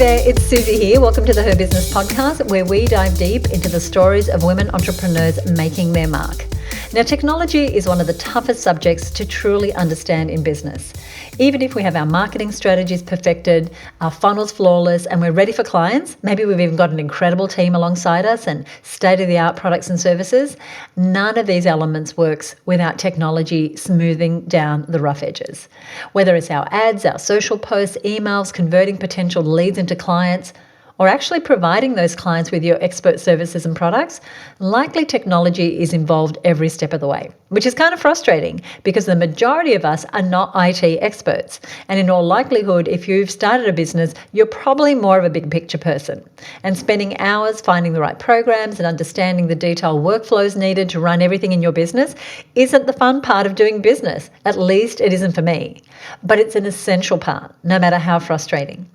there, it's Susie here. Welcome to the Her Business Podcast, where we dive deep into the stories of women entrepreneurs making their mark. Now, technology is one of the toughest subjects to truly understand in business. Even if we have our marketing strategies perfected, our funnels flawless, and we're ready for clients, maybe we've even got an incredible team alongside us and state-of-the-art products and services, none of these elements works without technology smoothing down the rough edges. Whether it's our ads, our social posts, emails, converting potential leads into clients, or actually providing those clients with your expert services and products, likely technology is involved every step of the way, which is kind of frustrating because the majority of us are not IT experts. And in all likelihood, if you've started a business, you're probably more of a big picture person. And spending hours finding the right programs and understanding the detailed workflows needed to run everything in your business isn't the fun part of doing business. At least it isn't for me. But it's an essential part, no matter how frustrating.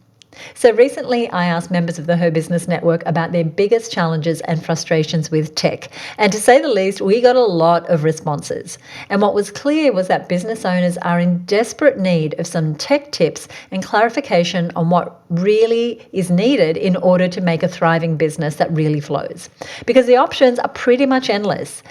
So recently I asked members of the Her Business Network about their biggest challenges and frustrations with tech. And to say the least, we got a lot of responses. And what was clear was that business owners are in desperate need of some tech tips and clarification on what really is needed in order to make a thriving business that really flows. Because the options are pretty much endless.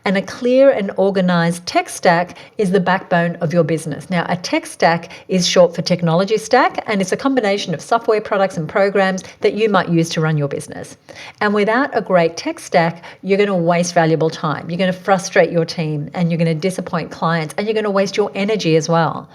And a clear and organized tech stack is the backbone of your business. Now, a tech stack is short for technology stack, and it's a combination of software products and programs that you might use to run your business. And without a great tech stack, you're going to waste valuable time. You're going to frustrate your team, and you're going to disappoint clients, and you're going to waste your energy as well.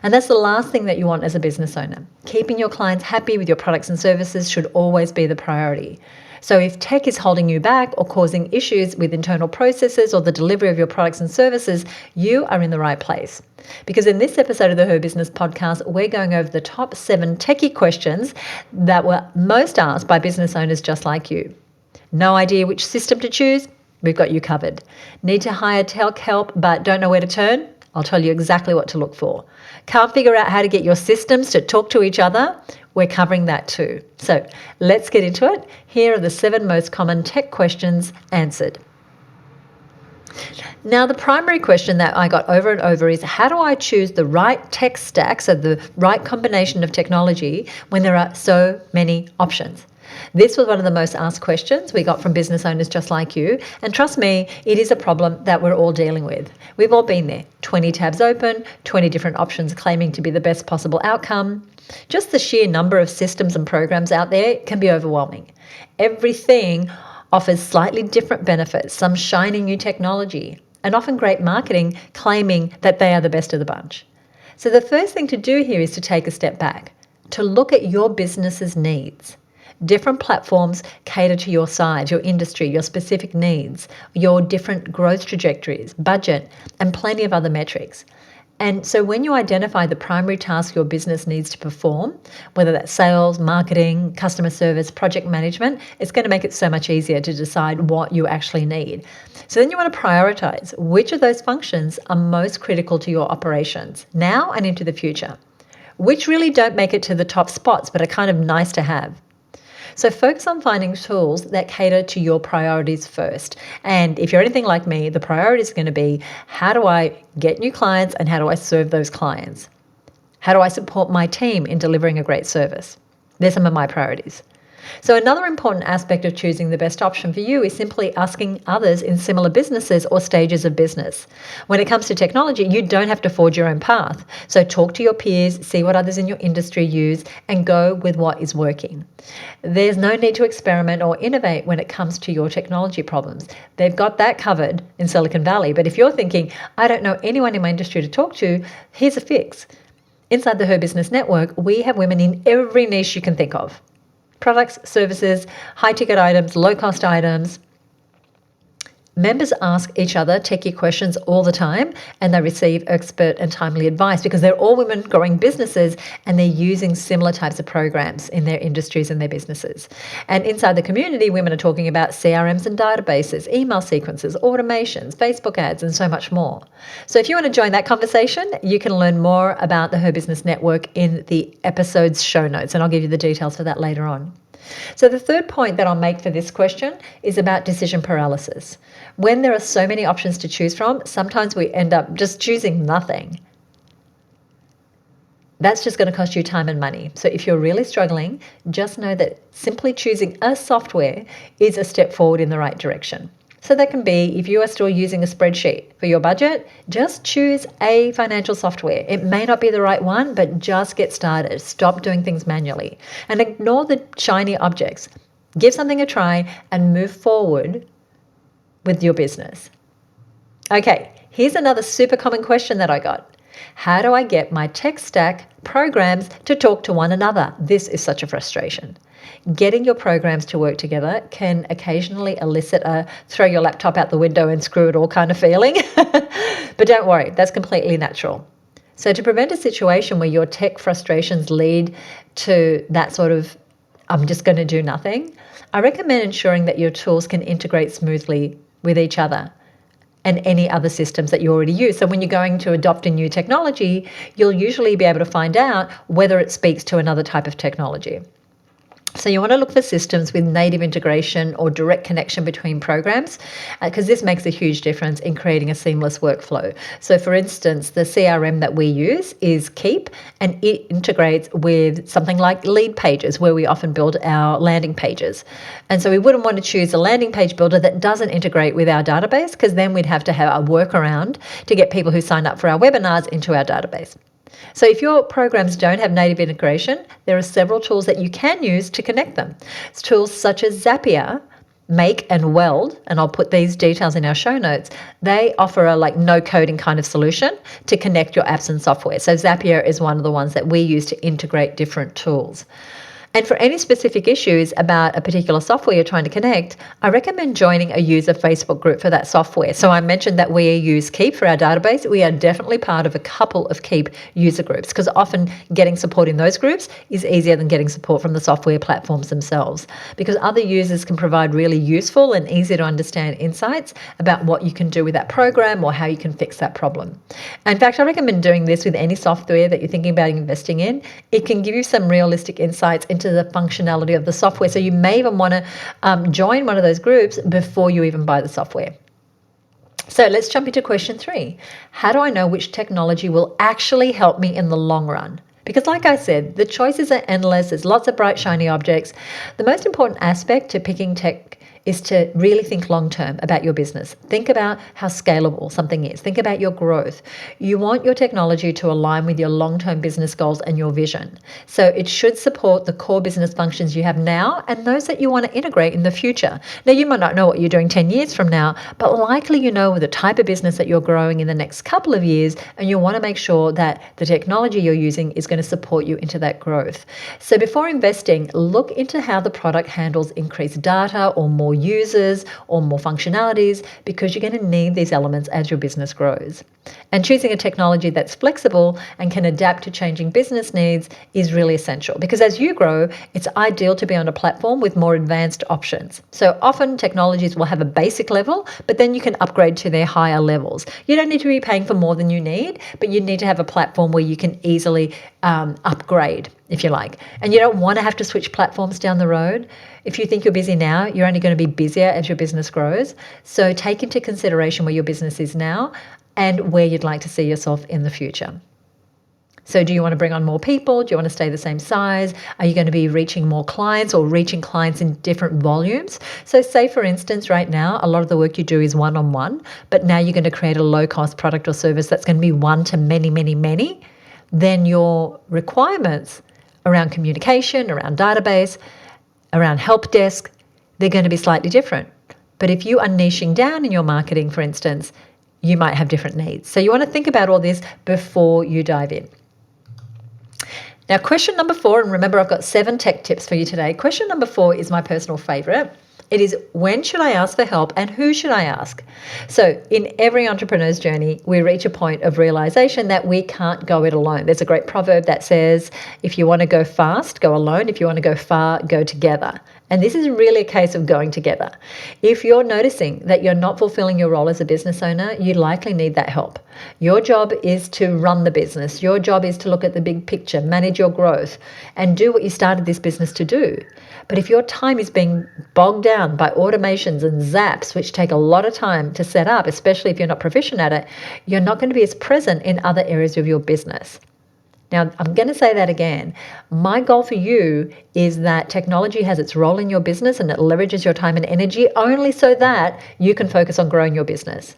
And that's the last thing that you want as a business owner. Keeping your clients happy with your products and services should always be the priority. So if tech is holding you back or causing issues with internal processes or the delivery of your products and services, you are in the right place. Because in this episode of the Her Business Podcast, we're going over the top 7 techie questions that were most asked by business owners just like you. No idea which system to choose? We've got you covered. Need to hire tech help but don't know where to turn? I'll tell you exactly what to look for. Can't figure out how to get your systems to talk to each other? We're covering that too. So let's get into it. Here are the 7 most common tech questions answered. Now, the primary question that I got over and over is, how do I choose the right tech stack, so the right combination of technology, when there are so many options? This was one of the most asked questions we got from business owners just like you. And trust me, it is a problem that we're all dealing with. We've all been there. 20 tabs open, 20 different options claiming to be the best possible outcome. Just the sheer number of systems and programs out there can be overwhelming. Everything offers slightly different benefits, some shiny new technology, and often great marketing claiming that they are the best of the bunch. So the first thing to do here is to take a step back, to look at your business's needs. Different platforms cater to your size, your industry, your specific needs, your different growth trajectories, budget, and plenty of other metrics. And so when you identify the primary task your business needs to perform, whether that's sales, marketing, customer service, project management, it's going to make it so much easier to decide what you actually need. So then you want to prioritize which of those functions are most critical to your operations now and into the future, which really don't make it to the top spots but are kind of nice to have. So focus on finding tools that cater to your priorities first. And if you're anything like me, the priority is going to be, how do I get new clients and how do I serve those clients? How do I support my team in delivering a great service? They're some of my priorities. So another important aspect of choosing the best option for you is simply asking others in similar businesses or stages of business. When it comes to technology, you don't have to forge your own path. So talk to your peers, see what others in your industry use, and go with what is working. There's no need to experiment or innovate when it comes to your technology problems. They've got that covered in Silicon Valley. But if you're thinking, I don't know anyone in my industry to talk to, here's a fix. Inside the Her Business Network, we have women in every niche you can think of. Products, services, high-ticket items, low-cost items. Members ask each other techie questions all the time, and they receive expert and timely advice because they're all women growing businesses and they're using similar types of programs in their industries and their businesses. And inside the community, women are talking about CRMs and databases, email sequences, automations, Facebook ads, and so much more. So if you want to join that conversation, you can learn more about the Her Business Network in the episode's show notes, and I'll give you the details for that later on. So the third point that I'll make for this question is about decision paralysis. When there are so many options to choose from, sometimes we end up just choosing nothing. That's just going to cost you time and money. So if you're really struggling, just know that simply choosing a software is a step forward in the right direction. So that can be, if you are still using a spreadsheet for your budget, just choose a financial software. It may not be the right one, but just get started. Stop doing things manually and ignore the shiny objects. Give something a try and move forward with your business. Okay, here's another super common question that I got. How do I get my tech stack programs to talk to one another? This is such a frustration. Getting your programs to work together can occasionally elicit a throw your laptop out the window and screw it all kind of feeling. But don't worry, that's completely natural. So to prevent a situation where your tech frustrations lead to that sort of, I'm just going to do nothing, I recommend ensuring that your tools can integrate smoothly with each other and any other systems that you already use. So when you're going to adopt a new technology, you'll usually be able to find out whether it speaks to another type of technology. So you want to look for systems with native integration or direct connection between programs, because this makes a huge difference in creating a seamless workflow. So for instance, the CRM that we use is Keep, and it integrates with something like Lead Pages, where we often build our landing pages. And so we wouldn't want to choose a landing page builder that doesn't integrate with our database, because then we'd have to have a workaround to get people who sign up for our webinars into our database. So if your programs don't have native integration, there are several tools that you can use to connect them. It's tools such as Zapier, Make, and Weld, and I'll put these details in our show notes. They offer a no coding kind of solution to connect your apps and software. So Zapier is one of the ones that we use to integrate different tools. And for any specific issues about a particular software you're trying to connect, I recommend joining a user Facebook group for that software. So I mentioned that we use Keep for our database. We are definitely part of a couple of Keep user groups, because often getting support in those groups is easier than getting support from the software platforms themselves, because other users can provide really useful and easy to understand insights about what you can do with that program or how you can fix that problem. In fact, I recommend doing this with any software that you're thinking about investing in. It can give you some realistic insights into the functionality of the software. So you may even want to join one of those groups before you even buy the software. So let's jump into question 3. How do I know which technology will actually help me in the long run? Because like I said, the choices are endless. There's lots of bright, shiny objects. The most important aspect to picking tech is to really think long-term about your business. Think about how scalable something is. Think about your growth. You want your technology to align with your long-term business goals and your vision. So it should support the core business functions you have now and those that you want to integrate in the future. Now, you might not know what you're doing 10 years from now, but likely you know the type of business that you're growing in the next couple of years, and you want to make sure that the technology you're using is going to support you into that growth. So before investing, look into how the product handles increased data or more users or more functionalities, because you're going to need these elements as your business grows. And choosing a technology that's flexible and can adapt to changing business needs is really essential, because as you grow, it's ideal to be on a platform with more advanced options. So often technologies will have a basic level, but then you can upgrade to their higher levels. You don't need to be paying for more than you need, but you need to have a platform where you can easily upgrade, if you like. And you don't want to have to switch platforms down the road. If you think you're busy now, you're only going to be busier as your business grows. So take into consideration where your business is now and where you'd like to see yourself in the future. So do you want to bring on more people? Do you want to stay the same size? Are you going to be reaching more clients or reaching clients in different volumes? So say, for instance, right now, a lot of the work you do is one-on-one, but now you're going to create a low-cost product or service that's going to be one to many, many, many. Then your requirements around communication, around database, around help desk, they're going to be slightly different. But if you are niching down in your marketing, for instance, you might have different needs. So you want to think about all this before you dive in. Now, question number 4, and remember, I've got 7 tech tips for you today. Question number 4 is my personal favorite. It is, when should I ask for help and who should I ask? So in every entrepreneur's journey, we reach a point of realization that we can't go it alone. There's a great proverb that says, if you want to go fast, go alone. If you want to go far, go together. And this is really a case of going together. If you're noticing that you're not fulfilling your role as a business owner, you likely need that help. Your job is to run the business. Your job is to look at the big picture, manage your growth, and do what you started this business to do. But if your time is being bogged down by automations and zaps, which take a lot of time to set up, especially if you're not proficient at it, you're not going to be as present in other areas of your business. Now, I'm going to say that again. My goal for you is that technology has its role in your business and it leverages your time and energy only so that you can focus on growing your business.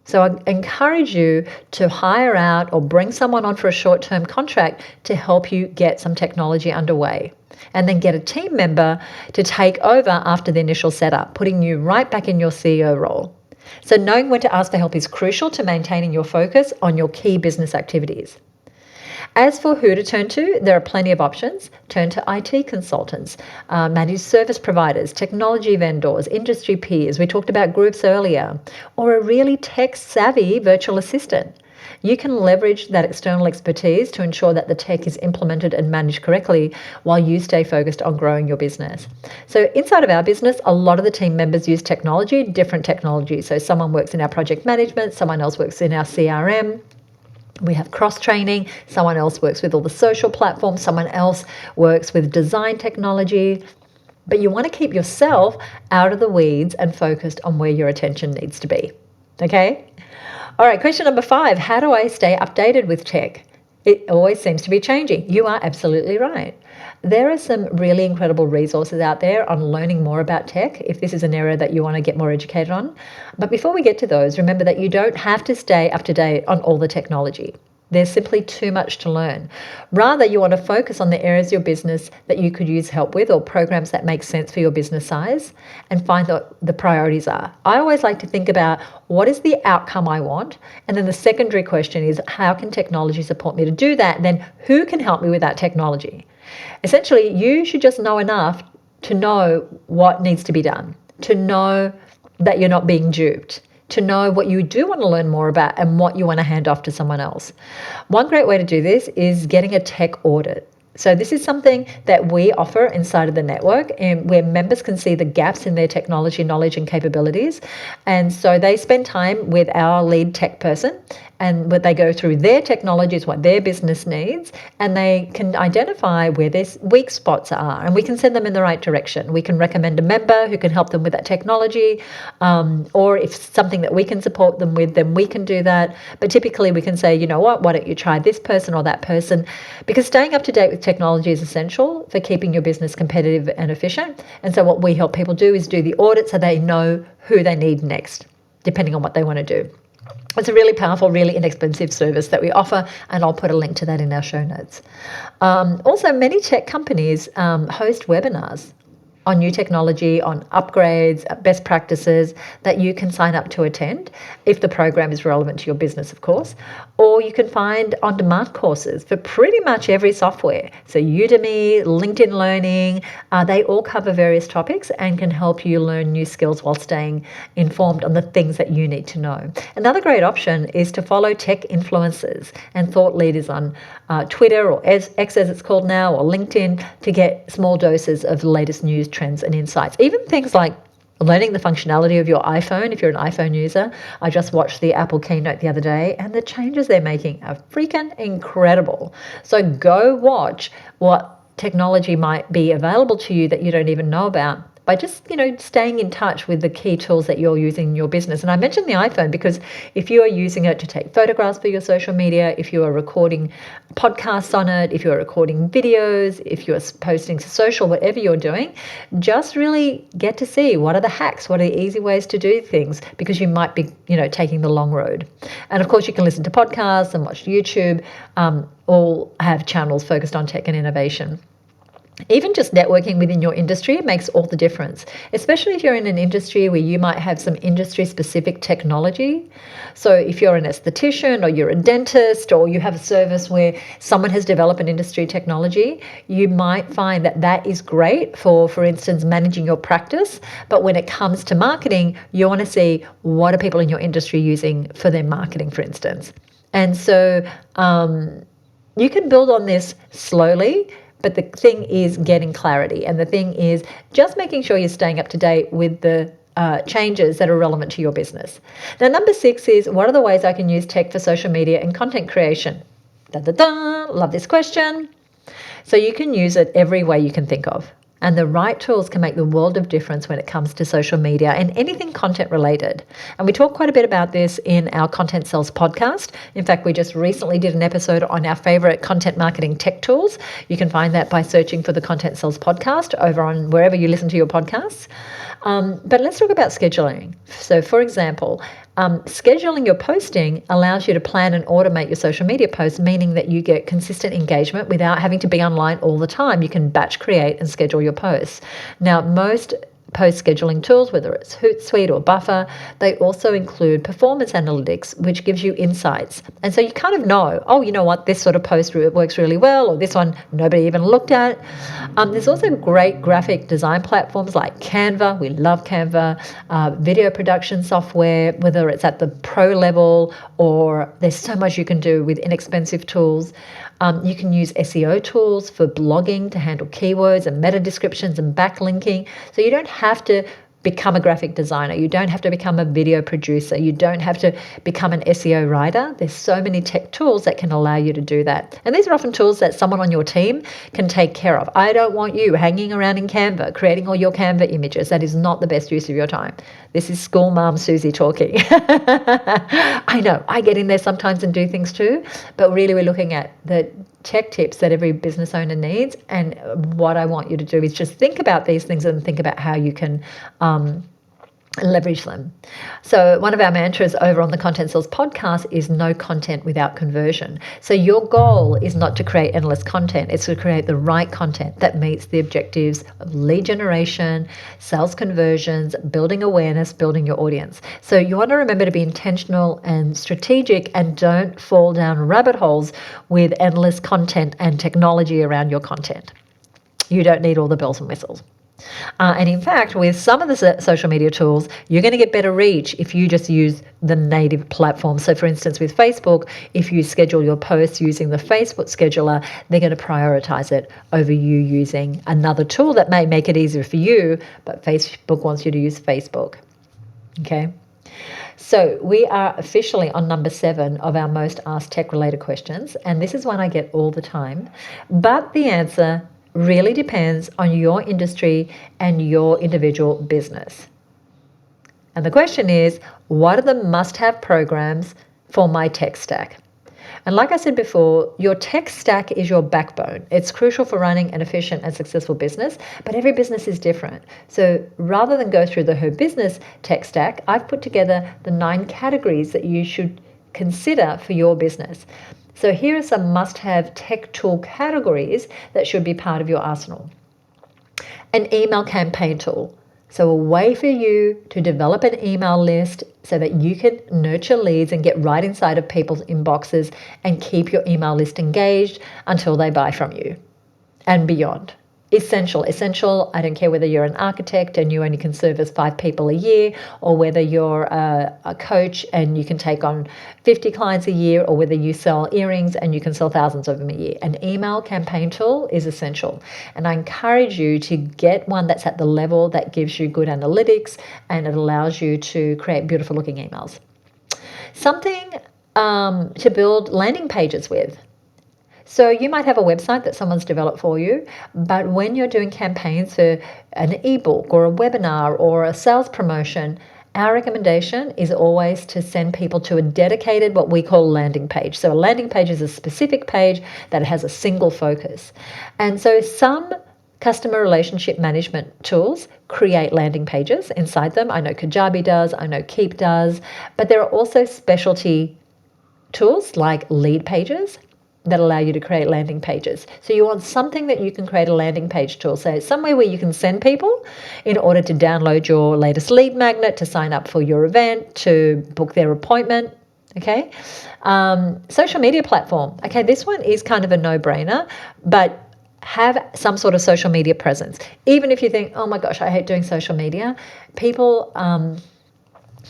So I encourage you to hire out or bring someone on for a short-term contract to help you get some technology underway. And then get a team member to take over after the initial setup, putting you right back in your CEO role. So knowing when to ask for help is crucial to maintaining your focus on your key business activities. As for who to turn to, there are plenty of options. Turn to IT consultants, managed service providers, technology vendors, industry peers. We talked about groups earlier, or a really tech-savvy virtual assistant. You can leverage that external expertise to ensure that the tech is implemented and managed correctly while you stay focused on growing your business. So inside of our business, a lot of the team members use technology, different technologies. So someone works in our project management, someone else works in our CRM. We have cross-training, someone else works with all the social platforms, someone else works with design technology. But you want to keep yourself out of the weeds and focused on where your attention needs to be. Okay? All right, question number 5, how do I stay updated with tech? It always seems to be changing. You are absolutely right. There are some really incredible resources out there on learning more about tech, if this is an area that you want to get more educated on. But before we get to those, remember that you don't have to stay up to date on all the technology. There's simply too much to learn. Rather, you want to focus on the areas of your business that you could use help with or programs that make sense for your business size and find what the priorities are. I always like to think about what is the outcome I want? And then the secondary question is, how can technology support me to do that? And then who can help me with that technology? Essentially, you should just know enough to know what needs to be done, to know that you're not being duped, to know what you do want to learn more about and what you want to hand off to someone else. One great way to do this is getting a tech audit. So this is something that we offer inside of the network, and where members can see the gaps in their technology knowledge and capabilities. And so they spend time with our lead tech person, and they go through their technologies, what their business needs, and they can identify where their weak spots are, and we can send them in the right direction. We can recommend a member who can help them with that technology, or if something that we can support them with, then we can do that. But typically we can say, you know what, why don't you try this person or that person? Because staying up to date with technology is essential for keeping your business competitive and efficient. And so what we help people do is do the audit so they know who they need next, depending on what they want to do. It's a really powerful, really inexpensive service that we offer, and I'll put a link to that in our show notes. Also, many tech companies host webinars on new technology, on upgrades, best practices that you can sign up to attend if the program is relevant to your business, of course. Or you can find on-demand courses for pretty much every software. So Udemy, LinkedIn Learning, they all cover various topics and can help you learn new skills while staying informed on the things that you need to know. Another great option is to follow tech influencers and thought leaders on Twitter, or X as it's called now, or LinkedIn, to get small doses of the latest news, trends and insights. Even things like learning the functionality of your iPhone, if you're an iPhone user. I just watched the Apple keynote the other day, and the changes they're making are freaking incredible. So go watch what technology might be available to you that you don't even know about, by just, staying in touch with the key tools that you're using in your business. And I mentioned the iPhone because if you are using it to take photographs for your social media, if you are recording podcasts on it, if you're recording videos, if you're posting to social, whatever you're doing, just really get to see what are the hacks, what are the easy ways to do things, because you might be, taking the long road. And of course, you can listen to podcasts and watch YouTube, all have channels focused on tech and innovation. Even just networking within your industry makes all the difference, especially if you're in an industry where you might have some industry-specific technology. So if you're an esthetician or you're a dentist, or you have a service where someone has developed an industry technology, you might find that that is great for instance, managing your practice. But when it comes to marketing, you want to see what are people in your industry using for their marketing, for instance. And so you can build on this slowly. But the thing is getting clarity, and the thing is just making sure you're staying up to date with the changes that are relevant to your business. Now, number 6 is, what are the ways I can use tech for social media and content creation? Love this question. So you can use it every way you can think of. And the right tools can make the world of difference when it comes to social media and anything content related. And we talk quite a bit about this in our Content Sells podcast. In fact, we just recently did an episode on our favorite content marketing tech tools. You can find that by searching for the Content Sells podcast over on wherever you listen to your podcasts. But let's talk about scheduling. So, for example, scheduling your posting allows you to plan and automate your social media posts, meaning that you get consistent engagement without having to be online all the time. You can batch create and schedule your posts. Now, most post scheduling tools, whether it's Hootsuite or Buffer, they also include performance analytics, which gives you insights. And so you kind of know, oh, you know what, this sort of post works really well, or this one nobody even looked at. There's also great graphic design platforms like Canva. We love Canva. Video production software, whether it's at the pro level or there's so much you can do with inexpensive tools. You can use SEO tools for blogging to handle keywords and meta descriptions and backlinking. So you don't have to become a graphic designer. You don't have to become a video producer. You don't have to become an SEO writer. There's so many tech tools that can allow you to do that. And these are often tools that someone on your team can take care of. I don't want you hanging around in Canva, creating all your Canva images. That is not the best use of your time. This is school mom Susie talking. I know, I get in there sometimes and do things too, but really we're looking at the tech tips that every business owner needs. And what I want you to do is just think about these things and think about how you can leverage them. So one of our mantras over on the Content Sells podcast is no content without conversion. So your goal is not to create endless content. It's to create the right content that meets the objectives of lead generation, sales conversions, building awareness, building your audience. So you want to remember to be intentional and strategic and don't fall down rabbit holes with endless content and technology around your content. You don't need all the bells and whistles. And in fact, with some of the social media tools, you're going to get better reach if you just use the native platform. So for instance, with Facebook, if you schedule your posts using the Facebook scheduler, they're going to prioritize it over you using another tool that may make it easier for you, but Facebook wants you to use Facebook. Okay. So we are officially on number 7 of our most asked tech-related questions. And this is one I get all the time. But the answer really depends on your industry and your individual business. And the question is, what are the must-have programs for my tech stack? And like I said before, your tech stack is your backbone. It's crucial for running an efficient and successful business, but every business is different. So rather than go through the whole business tech stack, I've put together the 9 categories that you should consider for your business. So here are some must-have tech tool categories that should be part of your arsenal. An email campaign tool. So a way for you to develop an email list so that you can nurture leads and get right inside of people's inboxes and keep your email list engaged until they buy from you and beyond. Essential. I don't care whether you're an architect and you only can service 5 people a year, or whether you're a coach and you can take on 50 clients a year, or whether you sell earrings and you can sell thousands of them a year. An email campaign tool is essential. And I encourage you to get one that's at the level that gives you good analytics and it allows you to create beautiful looking emails. Something to build landing pages with. So you might have a website that someone's developed for you, but when you're doing campaigns for an ebook or a webinar or a sales promotion, our recommendation is always to send people to a dedicated, what we call landing page. So a landing page is a specific page that has a single focus. And so some customer relationship management tools create landing pages inside them. I know Kajabi does, I know Keep does, but there are also specialty tools like Lead Pages that allow you to create landing pages. So you want something that you can create a landing page tool. So somewhere where you can send people in order to download your latest lead magnet, to sign up for your event, to book their appointment. Okay. Social media platform. Okay. This one is kind of a no-brainer, but have some sort of social media presence. Even if you think, oh my gosh, I hate doing social media, people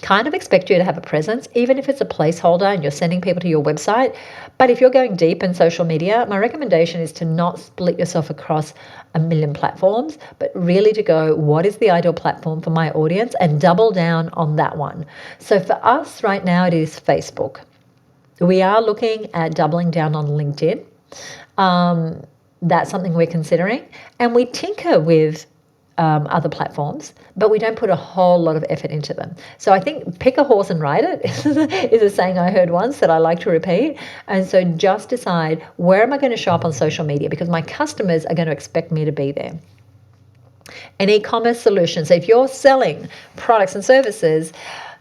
kind of expect you to have a presence, even if it's a placeholder and you're sending people to your website. But if you're going deep in social media, my recommendation is to not split yourself across a million platforms, but really to go, what is the ideal platform for my audience, and double down on that one. So for us right now, it is Facebook. We are looking at doubling down on LinkedIn. that's something we're considering. And we tinker with other platforms, but we don't put a whole lot of effort into them. So I think pick a horse and ride it is a saying I heard once that I like to repeat. And so just decide, where am I going to show up on social media? Because my customers are going to expect me to be there. An e-commerce solution. So if you're selling products and services,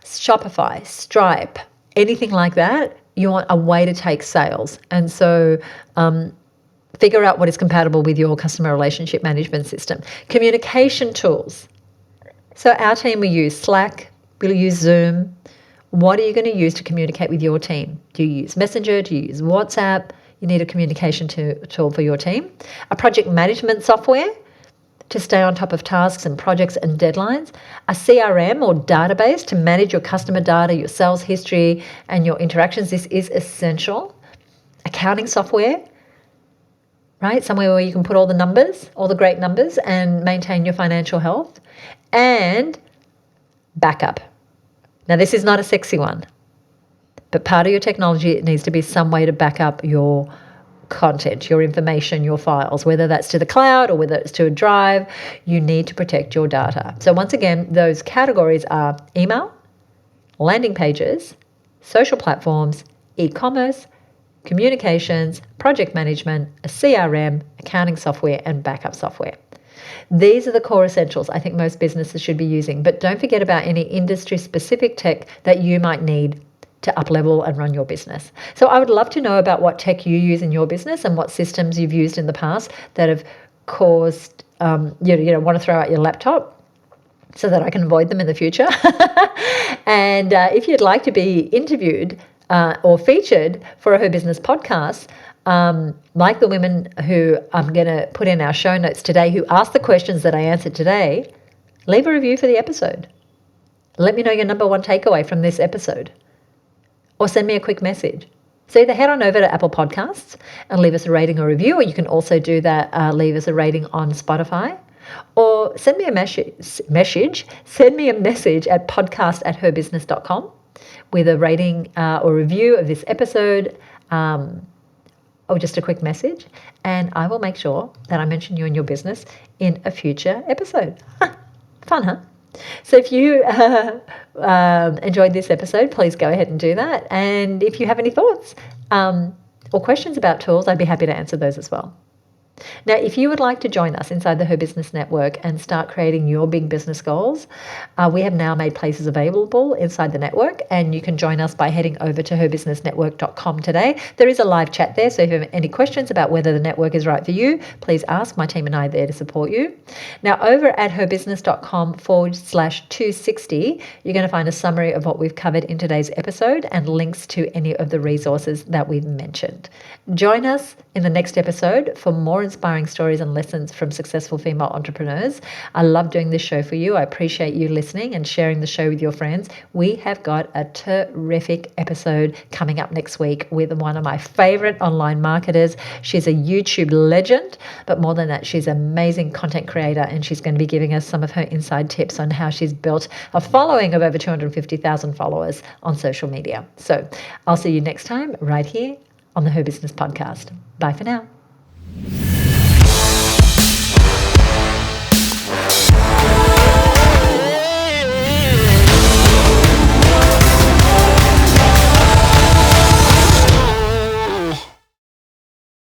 Shopify, Stripe, anything like that, you want a way to take sales. And so figure out what is compatible with your customer relationship management system. Communication tools. So our team, we use Slack, we'll use Zoom. What are you going to use to communicate with your team? Do you use Messenger? Do you use WhatsApp? You need a communication tool for your team. A project management software to stay on top of tasks and projects and deadlines. A CRM or database to manage your customer data, your sales history, and your interactions. This is essential. Accounting software, right? Somewhere where you can put all the numbers, all the great numbers, and maintain your financial health. And backup. Now, this is not a sexy one, but part of your technology, it needs to be some way to back up your content, your information, your files, whether that's to the cloud or whether it's to a drive. You need to protect your data. So once again, those categories are email, landing pages, social platforms, e-commerce, communications, project management, a CRM, accounting software, and backup software. These are the core essentials I think most businesses should be using. But don't forget about any industry-specific tech that you might need to up-level and run your business. So I would love to know about what tech you use in your business and what systems you've used in the past that have caused you want to throw out your laptop, so that I can avoid them in the future. And if you'd like to be interviewed or featured for a Her Business podcast, like the women who I'm going to put in our show notes today who asked the questions that I answered today, leave a review for the episode. Let me know your number one takeaway from this episode, or send me a quick message. So either head on over to Apple Podcasts and leave us a rating or review, or you can also do that, leave us a rating on Spotify, or send me a send me a message at podcast@herbusiness.com with a rating or review of this episode, or just a quick message, and I will make sure that I mention you and your business in a future episode. Fun, huh? So if you enjoyed this episode, please go ahead and do that. And if you have any thoughts or questions about tools, I'd be happy to answer those as well. Now, if you would like to join us inside the Her Business Network and start creating your big business goals, we have now made places available inside the network, and you can join us by heading over to herbusinessnetwork.com today. There is a live chat there, so if you have any questions about whether the network is right for you, please ask. My team and I are there to support you. Now, over at herbusiness.com/260, you're going to find a summary of what we've covered in today's episode and links to any of the resources that we've mentioned. Join us in the next episode for more inspiring stories and lessons from successful female entrepreneurs. I love doing this show for you. I appreciate you listening and sharing the show with your friends. We have got a terrific episode coming up next week with one of my favorite online marketers. She's a YouTube legend, but more than that, she's an amazing content creator, and she's going to be giving us some of her inside tips on how she's built a following of over 250,000 followers on social media. So I'll see you next time right here on the Her Business Podcast. Bye for now.